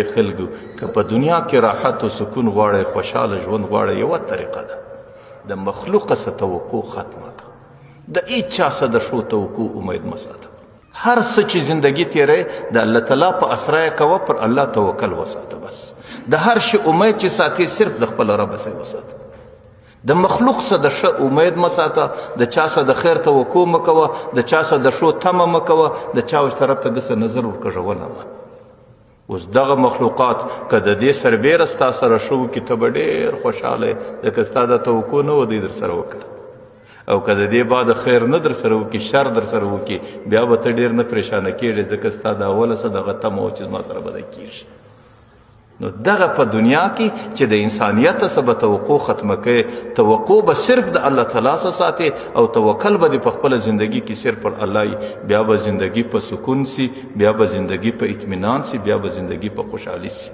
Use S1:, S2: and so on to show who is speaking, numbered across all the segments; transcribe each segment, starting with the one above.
S1: خلکو که په دنیا کې راحت او سکون غواړئ، خوشحاله ژوند غواړئ، یوه طریقه ده د مخلوقه څه توقع ختمه کړه. د هیڅ چا څه د ښو توقع امید مه ساته. هر څه چې زندگی تیری د الله تعالی په اسرا یې کوه، پر الله توکل وساته. بس د هر شي امید چې ساتي صرف د خپل رب څخه وساته. د مخلوق څه د ښه امید مه ساته، د چا څه د خیر توقع مه کوه، د چا څه د ښو تمه مه کوه، د چا طرف ته ګسه نظر ورکږونه مه. اوس دغه مخلوقات که د دې سربیره ستا سره ښه وکړي، ته به ډېر خوشحاله یې، ځکه ستا دا توقع نه وه دوی در سره وکړه. او که د دې بعد خیر نه در سره وکړي، شر در سره وکړي، بیا به ته ډېر نه پریشانه کېږې، ځکه ستا د اوله څه دغه تمه وه چې زما سره به دی کېږي. نو دغه په دنیا کې چې د انسانیت څه به توقع ختمه کوي، توقع به صرف د الله تعالی څه ساتي، او توکل به دې په خپله زندگی کې صرف پر الله وي. بیا به زندگی په سکون سي، بیا به زندگی په اطمینان سي، بیا به زندگی په خوشحالي سي.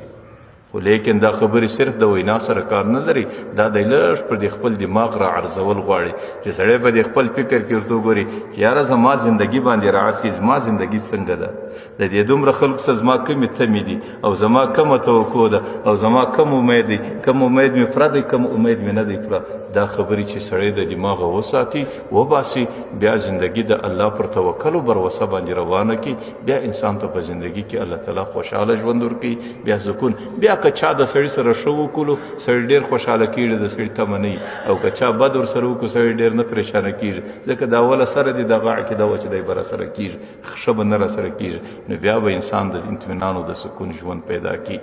S1: خو لیکن دا خبرې صرف د وینا سره کار نه لري، دا دی لږ پر دې خپل دماغ را عرضول غواړي چې سړی به د خپل فکر کې ورته وګوري چې یاره زما زندگی باندې راعرض کړي، زما زندگی څنګه ده، د دې دومره خلکو څه زما کمې تمې دي، او زما کمه توقع ده، او زما کم امید دی، کم امید مې پوره دی، کم امید مې نه دی پوره. دا خبرې چې سړی د دماغه وساتي، وباسي، بیا زندگی د الله پر توکل او بروسه باندې روانه کړي، بیا انسان ته په زندگی کې الله تعالی خوشحاله ژوند ورکوي، بیا سکون. بیا که چا د سړي سره ښه وکړو، سړی ډېر خوشحاله کېږي، د سړي تمه نه وي. او که چا بد ورسره وکړو، سړی ډېر نه پریشانه کېږي، ځکه د اوله سره دې دغه عقیده وه چې دی به راسره کېږي، ښه به نه راسره کېږي. نو بیا به انسان د اطمینان او د سکون ژوند پیدا کړي.